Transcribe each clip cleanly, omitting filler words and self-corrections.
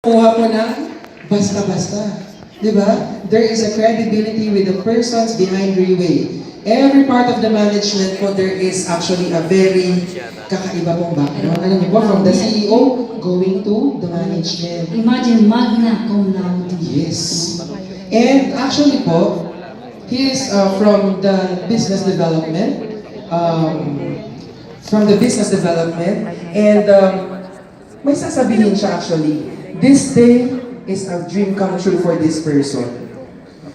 Kuha po ng basta-basta. Diba? There is a credibility with the persons behind Rayway. Every part of the management po, there is actually a very kakaiba pong background. Alam niyo po, from the CEO going to the management. Imagine, magna cum laude. Yes. And actually po, he is from the business development. And may sasabihin siya actually, this day is a dream come true for this person.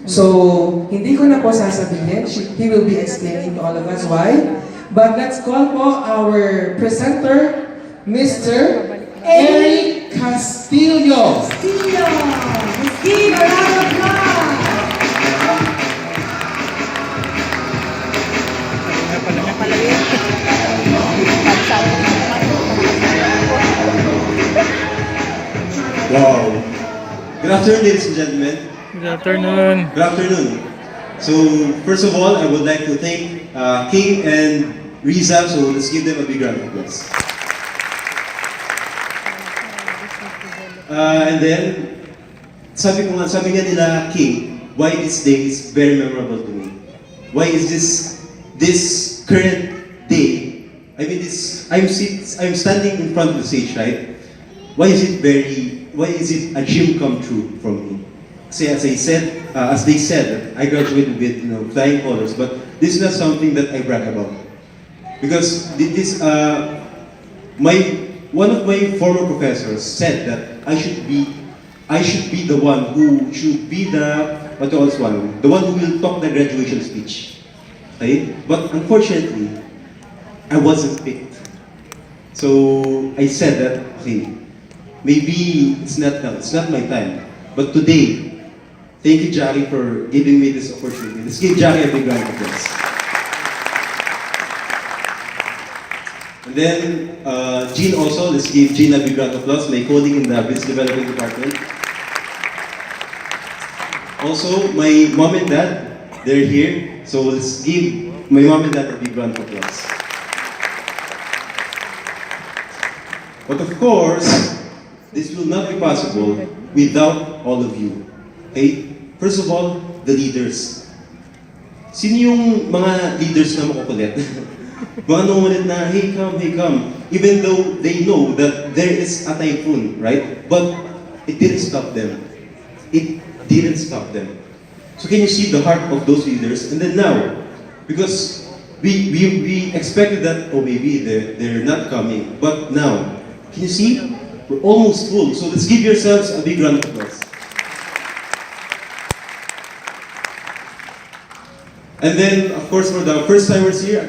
So, hindi ko na po sasabihin. He will be explaining to all of us why. But let's call po our presenter, Mr. Eric Castillo. Castillo! Let's give a round of applause! Wow. Good afternoon, ladies and gentlemen. Good afternoon. Good afternoon. So, first of all, I would like to thank King and Riza. So, let's give them a big round of applause. And then, sabi nga nila, King, why this day is very memorable to me. Why is this current day? I mean, I'm standing in front of the stage, right? Why is it a dream come true for me? See, as they said, I graduated with flying colors, but this is not something that I brag about, because one of my former professors said that I should be the one who should be the one who will talk the graduation speech, right? But unfortunately, I wasn't picked. So I said that, okay, maybe it's not my time. But today, thank you, Jackie, for giving me this opportunity. Let's give Jackie a big round of applause. And then, Jean also, let's give Jean a big round of applause, my colleague in the Business Development Department. Also, my mom and dad, they're here. So let's give my mom and dad a big round of applause. But of course, this will not be possible without all of you. Okay? First of all, the leaders. Sino yung mga leaders na makukulit? Mga nangungulit na, hey come. Even though they know that there is a typhoon, right? But it didn't stop them. It didn't stop them. So can you see the heart of those leaders? And then now, because we expected that, oh maybe they're not coming. But now, can you see? We're almost full. So let's give yourselves a big round of applause. And then, of course, for the first-timers here,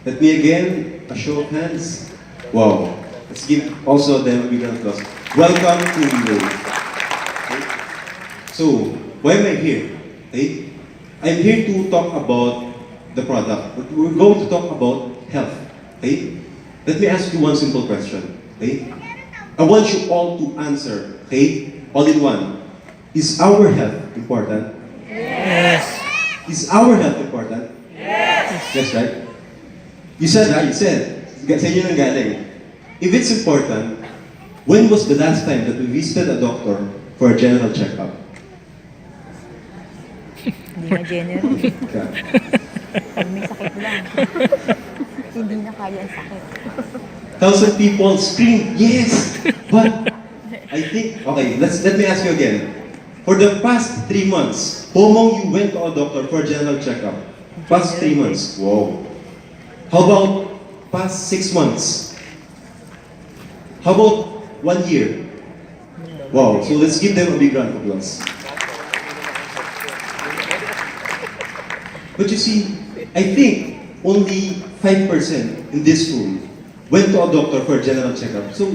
let me again, a show of hands. Wow. Let's give also them a big round of applause. Welcome to Rayway. Okay. So, why am I here? Okay. I'm here to talk about the product. But we're going to talk about health. Okay. Let me ask you one simple question. Okay? I want you all to answer, okay? All in one. Is our health important? Yes. Is our health important? Yes. Yes, right? You said that, you said. Sa inyo nang galing. If it's important, when was the last time that we visited a doctor for a general checkup? Hindi na general. Yeah. Pag may sakit lang. Hindi na kaya ang sakit. 1,000 people scream, yes! But I think, okay, let me ask you again. For the past 3 months, how long you went to a doctor for a general checkup? Past 3 months. Wow. How about past 6 months? How about 1 year? Wow. So let's give them a big round of applause. But you see, I think only 5% in this room went to a doctor for a general checkup. So,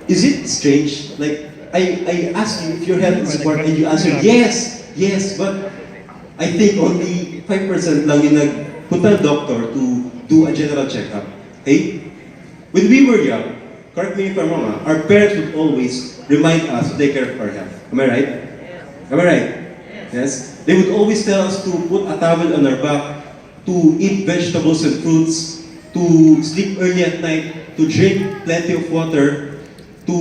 is it strange? Like, I asked you if your health is important and you answered yes, but I think only 5% lang yung nagpunta ng doctor to do a general checkup. Okay? When we were young, correct me if I'm wrong, our parents would always remind us to take care of our health. Am I right? Am I right? Yes? They would always tell us to put a towel on our back, to eat vegetables and fruits, to sleep early at night, to drink plenty of water, to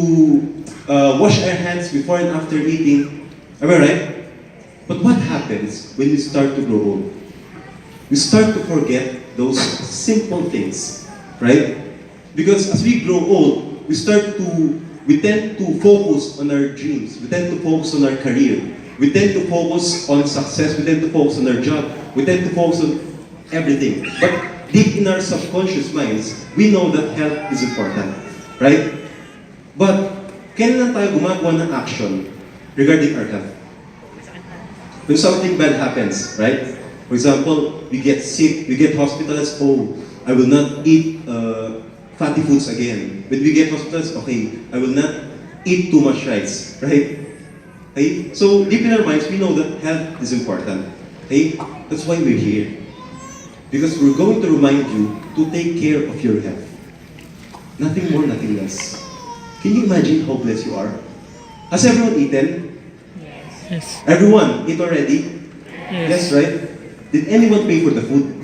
wash our hands before and after eating. Am I right? But what happens when we start to grow old? We start to forget those simple things, right? Because as we grow old, we tend to focus on our dreams. We tend to focus on our career. We tend to focus on success. We tend to focus on our job. We tend to focus on everything. But deep in our subconscious minds, we know that health is important, right? But kailan lang tayo gumagawa ng action regarding our health? When something bad happens, right? For example, we get sick, we get hospitalized, oh, I will not eat fatty foods again. When we get hospitalized, okay, I will not eat too much rice, right? Okay? So deep in our minds, we know that health is important. Okay? That's why we're here. Because we're going to remind you to take care of your health. Nothing more, nothing less. Can you imagine how blessed you are? Has everyone eaten? Yes. Everyone eat already? Yes. Yes, right? Did anyone pay for the food?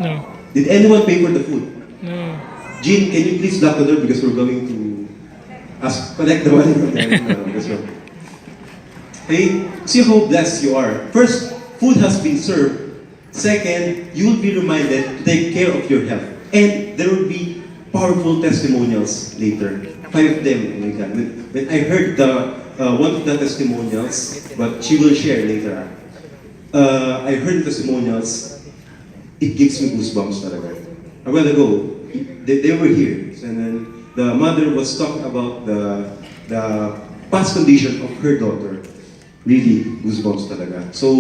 No. Did anyone pay for the food? No. Jean, can you please lock the door because we're going to collect the money from them. No, that's wrong. Okay, see how blessed you are. First, food has been served. Second, you will be reminded to take care of your health. And there will be powerful testimonials later. 5 of them. Oh my God. When I heard one of the testimonials, but she will share later. I heard testimonials, it gives me goosebumps talaga. A while ago, they were here, and then the mother was talking about the past condition of her daughter. Really, goosebumps talaga. So,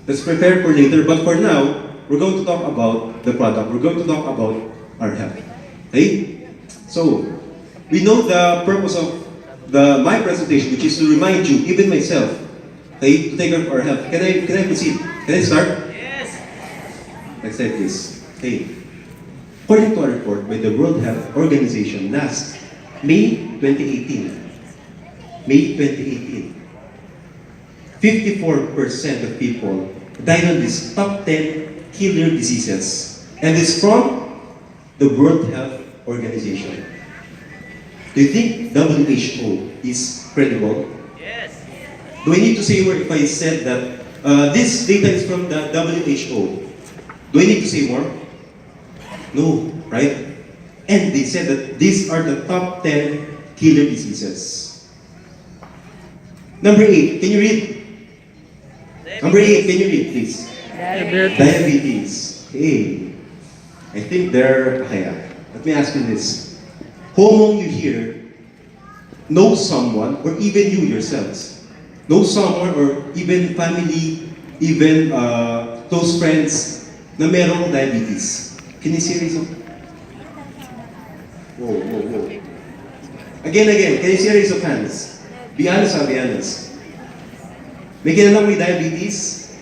let's prepare for later, but for now, we're going to talk about the product. We're going to talk about our health. Okay? So, we know the purpose of my presentation, which is to remind you, even myself, okay, to take care of our health. Can I proceed? Can I start? Yes. Next slide, please. Okay. According to a report by the World Health Organization last May 2018, 54% of people died of these top 10 killer diseases, and it's from the World Health Organization. Do you think WHO is credible? Yes. Do I need to say more if I said that this data is from the WHO? Do I need to say more? No, right? And they said that these are the top 10 killer diseases. Number 8, can you read? Number 8, can you read, please? Diabetes. Okay. I think they're kaya. Let me ask you this. Who among you here knows someone, or even you yourselves, know someone or even family, even close friends na merong diabetes? Can you see reason? Whoa. Again, can you see a raise of hands? Be honest, be honest. May kilalang may diabetes?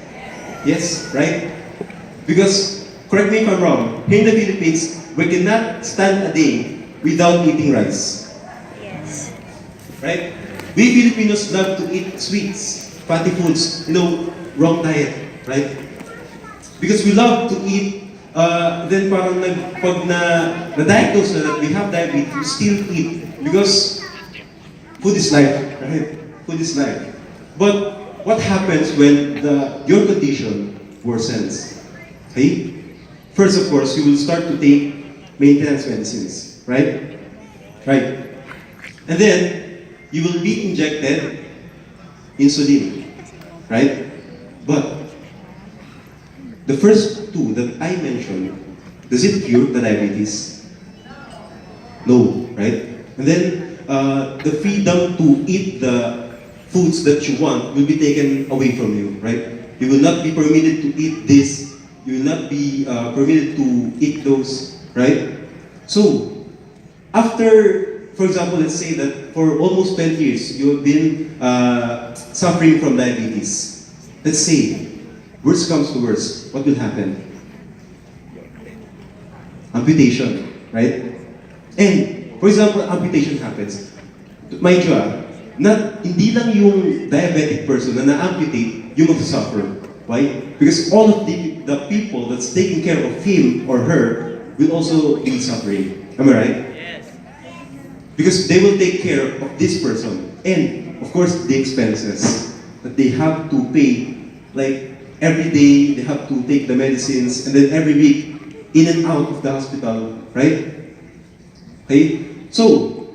Yes, right? Because, correct me if I'm wrong, here in the Philippines, we cannot stand a day without eating rice. Yes. Right? We Filipinos love to eat sweets, fatty foods, wrong diet, right? Because we love to eat, then parang pag na-diagnose na that we have diabetes, we still eat. Because food is life, right? Food is life. But what happens when your condition worsens? Okay? First, of course, you will start to take maintenance medicines, right? Right. And then, you will be injected insulin, right? But, the first two that I mentioned, does it cure the diabetes? No, right? And then, the freedom to eat the foods that you want will be taken away from you, right? You will not be permitted to eat this. You will not be permitted to eat those, right? So, after, for example, let's say that for almost 10 years, you have been suffering from diabetes. Let's say, worst comes to worst, what will happen? Amputation, right? And, for example, amputation happens. Mind you, hindi lang yung diabetic person na na-amputate yung mag-suffer. Why? Because all of the people that's taking care of him or her will also be suffering. Am I right? Yes. Because they will take care of this person. And, of course, the expenses that they have to pay. Like, every day, they have to take the medicines, and then every week, in and out of the hospital, right? Okay? So,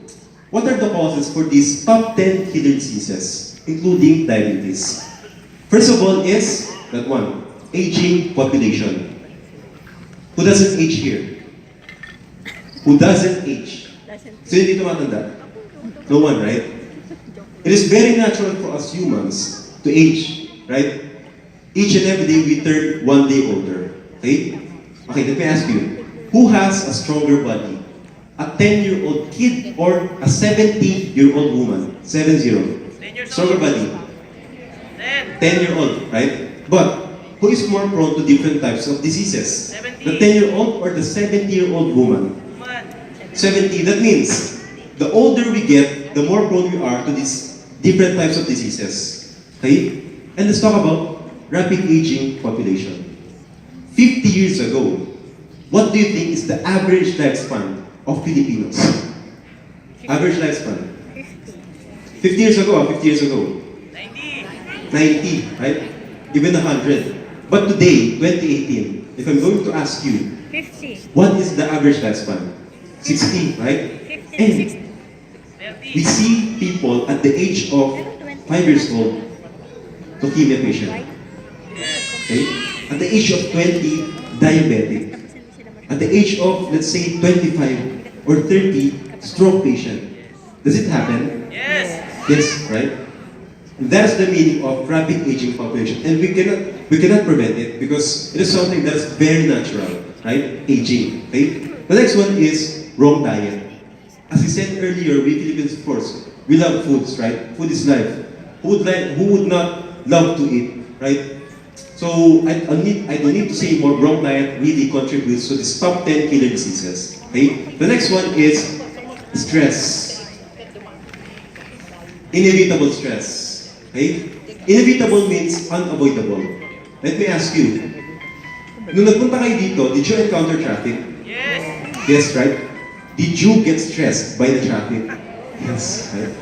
what are the causes for these top 10 killer diseases, including diabetes? First of all is, that one, aging population. Who doesn't age here? Who doesn't age? Sino hindi tumatanda? No one, right? It is very natural for us humans to age, right? Each and every day we turn one day older. Okay? Okay, let me ask you. Who has a stronger body? A 10-year-old kid or a 70-year-old woman? 70. Stronger body. 10-year-old, right? But who is more prone to different types of diseases? The 10-year-old or the 70-year-old woman? 70. That means the older we get, the more prone we are to these different types of diseases. Okay? And let's talk about rapid aging population. 50 years ago, what do you think is the average lifespan of Filipinos? Average lifespan? 50 years ago, 50 years ago. 90, right? Even 100. But today, 2018, if I'm going to ask you, 50. what is the average lifespan? 60, right? 50, And 60. we see people at the age of 5 years old, leukemia patient. Okay? At the age of 20, diabetic. At the age of, let's say, 25 or 30, stroke patient. Does it happen? Yes. Yes, right? That's the meaning of rapid aging population. And we cannot prevent it because it is something that is very natural, right? Aging. Okay? The next one is wrong diet. As I said earlier, we Filipinos, of course, we love foods, right? Food is life. Who would not love to eat, right? So I don't need to say more. Wrong diet really contributes to this top 10 killer diseases. Okay? The next one is stress. Inevitable stress. Okay? Inevitable means unavoidable. Let me ask you, nung nagpunta kayo dito, did you encounter traffic? Yes. Yes, right? Did you get stressed by the traffic? Yes, right?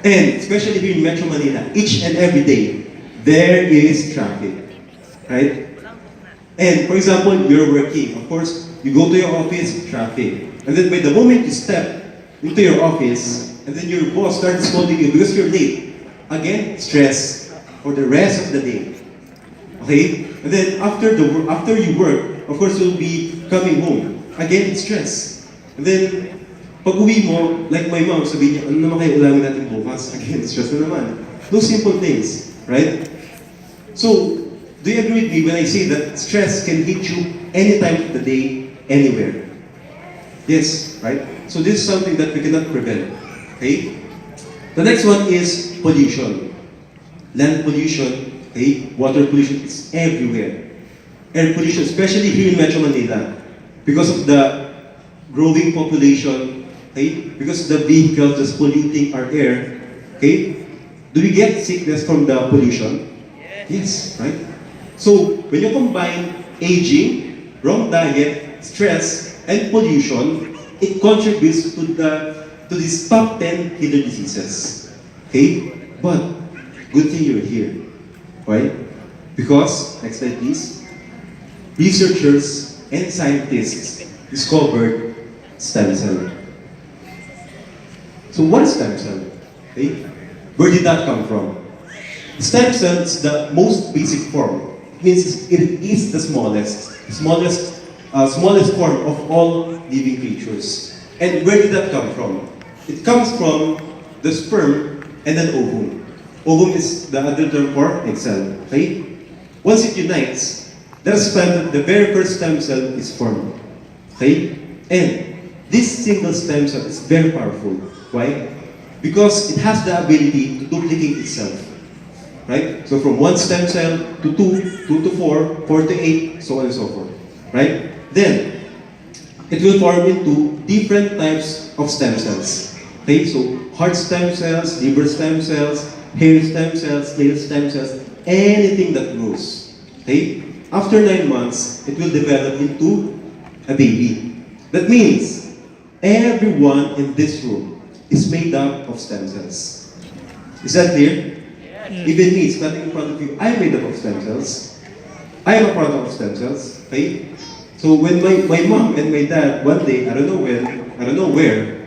And especially here in Metro Manila, each and every day, there is traffic. Right? And for example, you're working. Of course, you go to your office, traffic. And then by the moment you step into your office, and then your boss starts scolding you because you're late, again, stress for the rest of the day. Okay? And then after you work, of course, you'll be coming home. Again, stress. And then, pag uwi mo, like my mom, sabihin niya, ano naman kayo ulamin natin bukas? Again, stress na naman. Those simple things, right? So, do you agree with me when I say that stress can hit you any time of the day, anywhere? Yes, right? So this is something that we cannot prevent. Okay? The next one is pollution. Land pollution, okay? Water pollution is everywhere. Air pollution, especially here in Metro Manila, because of the growing population, okay? Because the vehicles that's polluting our air, okay? Do we get sickness from the pollution? Yes, right? So, when you combine aging, wrong diet, stress, and pollution, it contributes to these top 10 killer diseases. Okay? But, good thing you're here. Why? Because, next slide please, researchers and scientists discovered stem cell. So what is stem cell? Okay? Where did that come from? Stem cell is the most basic form. It means it is the smallest form of all living creatures. And where did that come from? It comes from the sperm and an ovum. Ovum is the other term for egg cell. Okay? Once it unites, that's when the very first stem cell is formed. Okay? And this single stem cell is very powerful. Why? Because it has the ability to duplicate itself. Right? So from one stem cell to 2, 2 to 4, 4 to 8, so on and so forth. Right? Then, it will form into different types of stem cells. Okay? So, heart stem cells, liver stem cells, hair stem cells, nail stem cells, anything that grows. Okay? After 9 months, it will develop into a baby. That means, everyone in this room, is made up of stem cells. Is that clear? Even me, standing in front of you, I'm made up of stem cells. I am a product of stem cells. Okay? So when my mom and my dad, one day, I don't know when, I don't know where,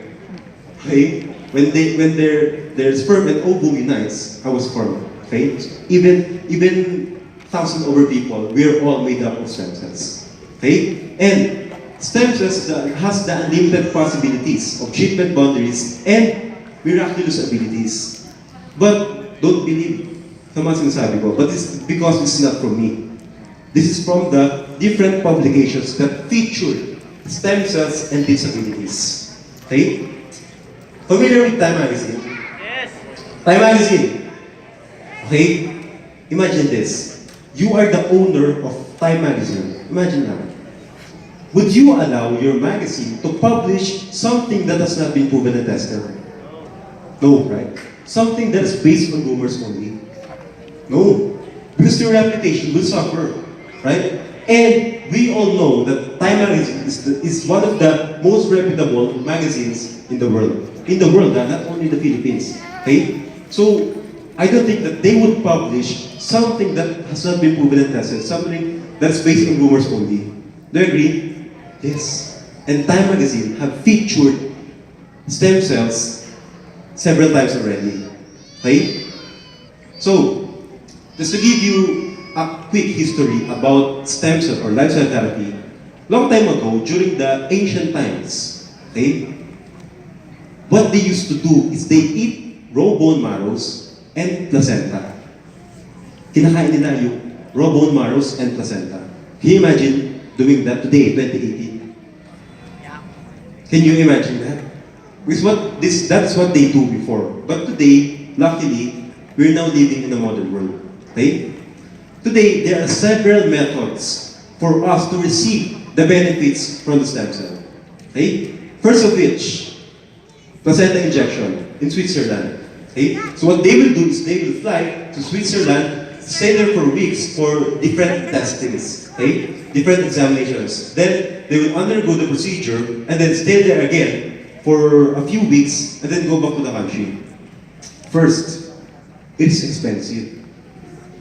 okay? When their sperm and ovum unites, I was formed. Okay? Even thousands over people, we are all made up of stem cells. Okay? And stem cells has the unlimited possibilities of treatment boundaries and miraculous abilities. But don't believe sa mga sinasabi ko. But it's because it's not from me. This is from the different publications that feature stem cells and disabilities. Okay? Familiar with Time Magazine? Yes! Time Magazine! Okay? Imagine this. You are the owner of Time Magazine. Imagine that. Would you allow your magazine to publish something that has not been proven and tested? No, right? Something that is based on rumors only? No. Because your reputation will suffer. Right? And we all know that Time Magazine is one of the most reputable magazines in the world. In the world, not only the Philippines. Okay? So, I don't think that they would publish something that has not been proven and tested, something that's based on rumors only. Do you agree? Yes. And Time Magazine have featured stem cells several times already. Okay? So, just to give you a quick history about stem cell or life cell therapy, long time ago, during the ancient times, okay, what they used to do is they eat raw bone marrows and placenta. Kinakain nila yung raw bone marrows and placenta. Can you imagine doing that today, 2018? Can you imagine that? Because that's what they do before. But today, luckily, we're now living in a modern world. Okay? Today, there are several methods for us to receive the benefits from the stem cell. Okay? First of which, placenta injection in Switzerland. Okay? So what they will do is they will fly to Switzerland, stay there for weeks for different testings, okay? Different examinations. Then they will undergo the procedure and then stay there again for a few weeks and then go back to the country. First, it's expensive.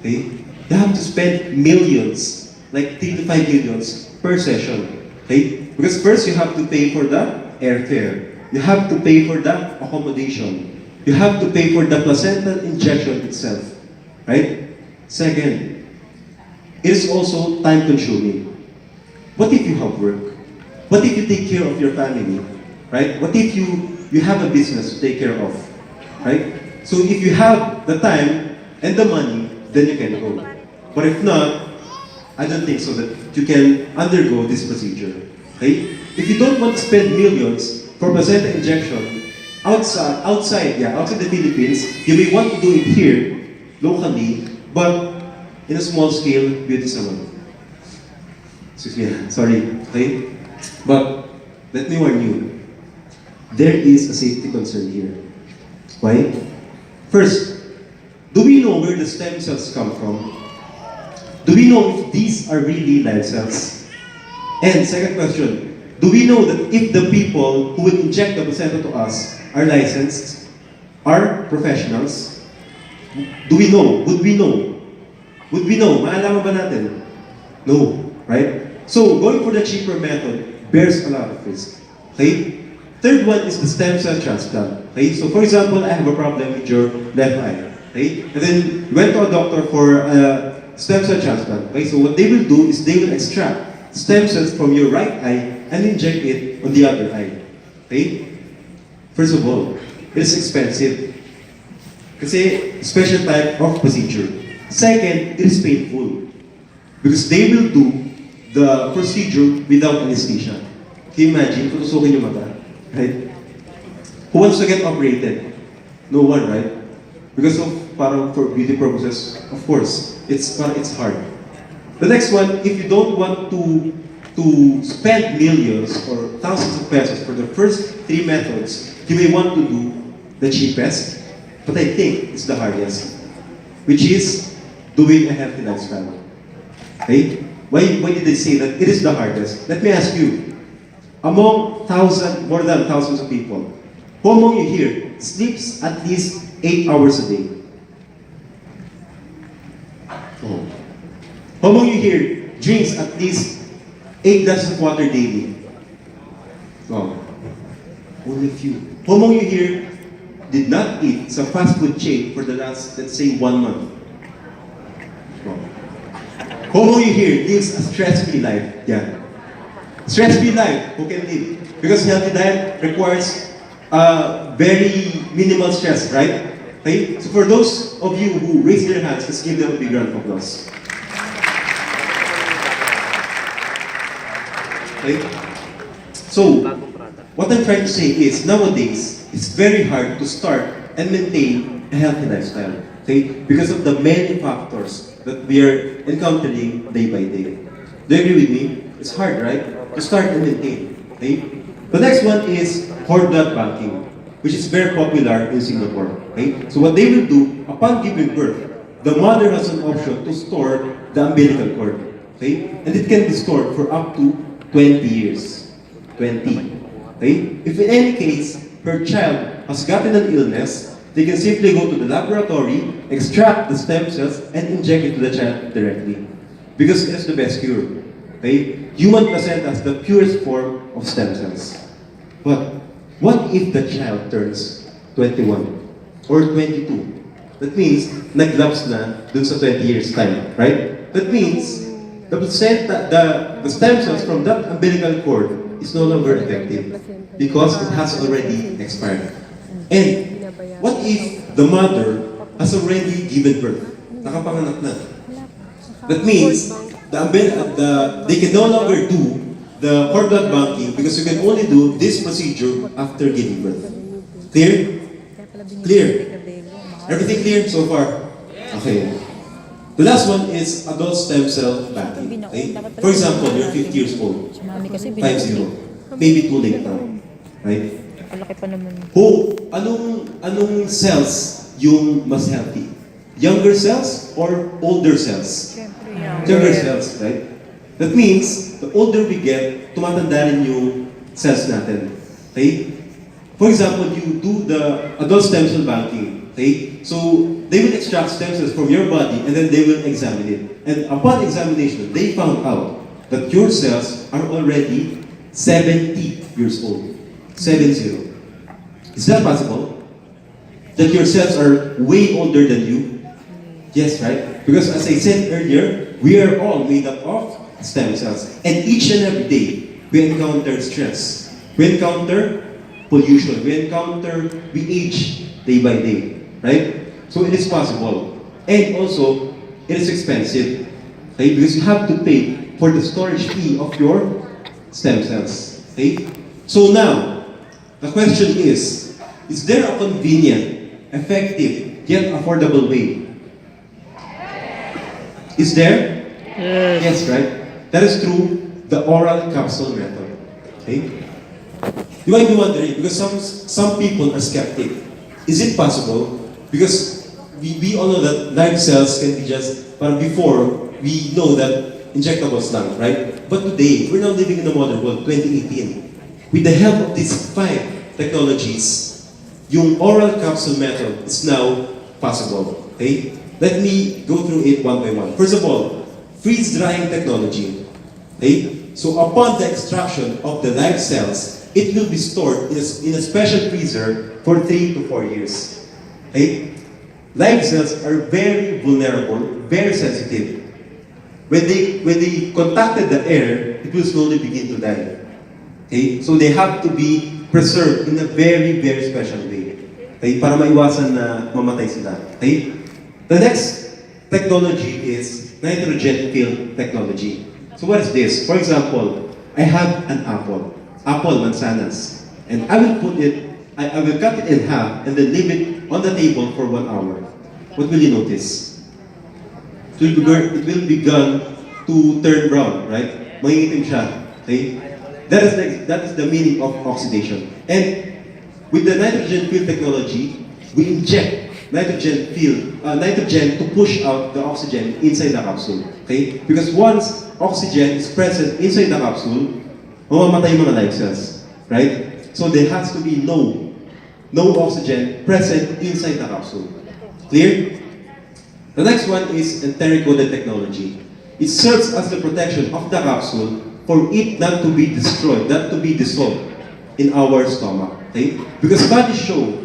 Okay? You have to spend millions, like 3 to 5 millions per session. Okay? Because first you have to pay for the airfare. You have to pay for the accommodation. You have to pay for the placental injection itself. Right? Second, it is also time-consuming. What if you have work? What if you take care of your family? Right? What if you have a business to take care of? Right? So if you have the time and the money, then you can go. But if not, I don't think so that you can undergo this procedure. Okay? If you don't want to spend millions for placenta injection outside the Philippines, you may want to do it here, locally, but in a small scale, beauty salon. Excuse me, sorry, okay? But let me warn you, there is a safety concern here. Why? First, do we know where the stem cells come from? Do we know if these are really live cells? And second question, do we know that if the people who would inject the placenta to us are licensed, are professionals? Do we know? Would we know? Would we know? Maalaman ba natin? No, right? So, going for the cheaper method bears a lot of risk. Okay? Third one is the stem cell transplant. Okay? So, for example, I have a problem with your left eye. Okay? And then, went to a doctor for stem cell transplant. Okay? So, what they will do is they will extract stem cells from your right eye and inject it on the other eye. Okay? First of all, it is expensive. Kasi special type of procedure. Second, it is painful. Because they will do the procedure without anesthesia. Can you imagine? Tutusukin yung mata. Right? Who wants to get operated? No one, right? Because of, parang for beauty purposes, of course, it's hard. The next one, if you don't want to spend millions or thousands of pesos for the first three methods, you may want to do the cheapest, but I think it's the hardest, which is doing a healthy lifestyle. Okay? Why did I say that it is the hardest? Let me ask you, among more than thousands of people, who among you here sleeps at least 8 hours a day? Oh. Who among you here drinks at least 8 glasses of water daily? Oh. Only few. Who among you here did not eat some fast food chain for the last, let's say, 1 month? Oh. Who among you here lives a stress-free life? Yeah. Stress-free life, who can live? Because healthy diet requires very minimal stress, right? Okay? So for those of you who raise their hands, let's give them a big round of applause. Okay? So, what I'm trying to say is, nowadays, it's very hard to start and maintain a healthy lifestyle. Okay? Because of the many factors that we are encountering day by day. Do you agree with me? It's hard, right? To start and maintain. Okay? The next one is cord blood banking, which is very popular in Singapore. Okay? So what they will do, upon giving birth, the mother has an option to store the umbilical cord. Okay? And it can be stored for up to 20 years. 20. Okay? If in any case, her child has gotten an illness, they can simply go to the laboratory, extract the stem cells, and inject it to the child directly. Because it's the best cure. Okay? Human placenta is the purest form of stem cells. But what if the child turns 21 or 22? That means, nag-lapse na dun sa 20 years time, right? That means, the placenta, the stem cells from that umbilical cord is no longer effective because it has already expired. And what if the mother has already given birth? Nakapanganak na. That means, they can no longer do the cord blood banking because you can only do this procedure after giving birth. Clear? Clear? Everything clear so far? Okay. The last one is adult stem cell banking. Okay? For example, you're 50 years old. 50. Maybe too late now. Right? Malaki pa naman. Anong cells yung mas healthy? Younger cells or older cells? Younger cells, right? That means, the older we get, tumatanda rin yung cells natin. Okay? For example, you do the adult stem cell banking. Okay? So, they will extract stem cells from your body and then they will examine it. And upon examination, they found out that your cells are already 70 years old. 70. Is that possible? That your cells are way older than you? Yes, right? Because as I said earlier, we are all made up of stem cells. And each and every day, we encounter stress. We encounter pollution. We age day by day. Right? So it is possible. And also, it is expensive. Okay? Because you have to pay for the storage fee of your stem cells. Okay? So now, the question is there a convenient, effective, yet affordable way? Is there? Yes, right? That is through the oral capsule method. Okay? You might be wondering, because some people are skeptic. Is it possible? Because we all know that live cells can be just, but before, we know that injectables lang, right? But today, we're now living in the modern world, 2018. With the help of these 5 technologies, yung oral capsule method is now possible. Okay? Let me go through it one by one. First of all, freeze-drying technology. Okay? So upon the extraction of the live cells, it will be stored in a special freezer for 3 to 4 years. Okay? Live cells are very vulnerable, very sensitive. When they contacted the air, it will slowly begin to die. Okay? So they have to be preserved in a very, very special way. Okay? Para maiwasan na mamatay sila. Okay? The next technology is nitrogen-filled technology. So what is this? For example, I have an apple, manzanas, and I will cut it in half and then leave it on the table for 1 hour. What will you notice? It will begin to turn brown, right? Mangingitim siya. Okay? That is the meaning of oxidation. And with the nitrogen-filled technology, we inject nitrogen to push out the oxygen inside the capsule. Okay? Because once oxygen is present inside the capsule, mamamatay yung mga live cells. Right? So there has to be no no oxygen present inside the capsule. Clear? The next one is enteric-coated technology. It serves as the protection of the capsule for it not to be destroyed, not to be dissolved in our stomach. Okay? Because studies show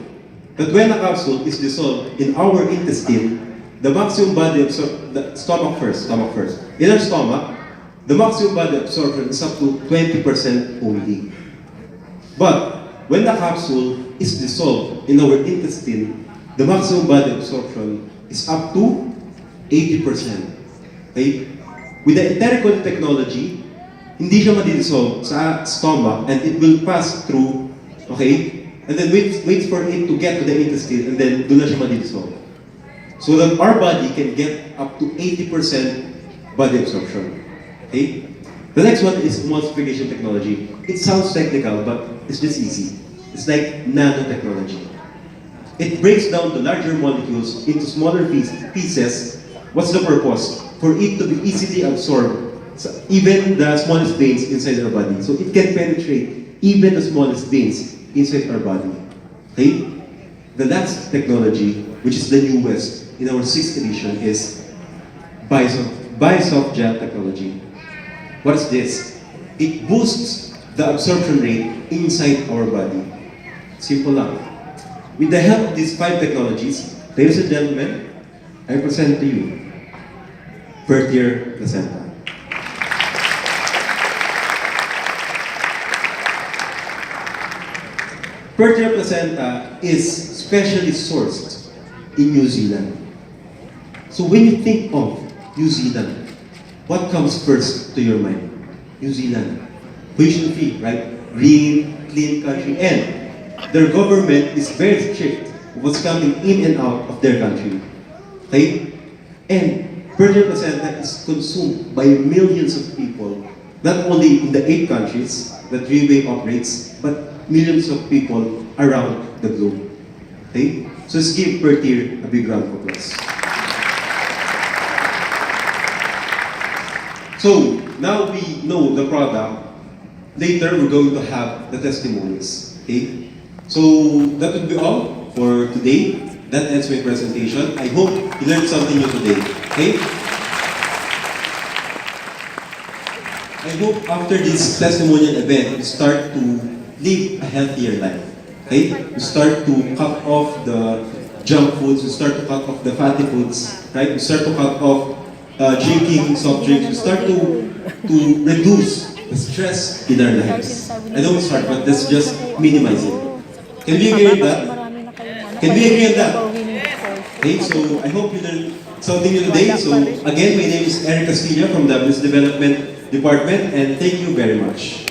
that when a capsule is dissolved in our intestine, the maximum body absorption, stomach first. In our stomach, the maximum body absorption is up to 20% only. But when the capsule is dissolved in our intestine, the maximum body absorption is up to 80%. Okay? With the enteric-coated technology, hindi siya madidissolve sa stomach and it will pass through, okay? And then waits for it to get to the intestine and then doon na siya madidissolve. So that our body can get up to 80% body absorption. Okay? The next one is emulsification technology. It sounds technical, but it's just easy. It's like nanotechnology. It breaks down the larger molecules into smaller pieces. What's the purpose? For it to be easily absorbed, even the smallest veins inside our body. So it can penetrate even the smallest veins inside our body. Okay? The last technology, which is the newest in our 6th edition, is Biosoft Gel technology. What is this? It boosts the absorption rate inside our body. Simple lang. With the help of these 5 technologies, ladies and gentlemen, I present to you Vertier Placenta. Vertier Placenta is specially sourced in New Zealand. So when you think of New Zealand, what comes first to your mind? New Zealand. Pollution free, right? Green, clean country, and their government is very strict of what's coming in and out of their country. Okay? And Vertier Placenta is consumed by millions of people, not only in the 8 countries that Dreamway operates, but millions of people around the globe. Okay? So let's give Vertier a big round of applause. So, now we know the product. Later, we're going to have the testimonies. Okay? So, that would be all for today. That ends my presentation. I hope you learned something new today. Okay? I hope after this testimonial event, you start to live a healthier life. Okay? You start to cut off the junk foods, you start to cut off the fatty foods, right? You start to cut off drinking soft drinks, you start to reduce the stress in our lives. I know it's hard, but let's just minimize it. Can we agree on that? Can we agree on that? Okay, so I hope you learned something new today. So again, my name is Eric Castillo from the Business Development Department, and thank you very much.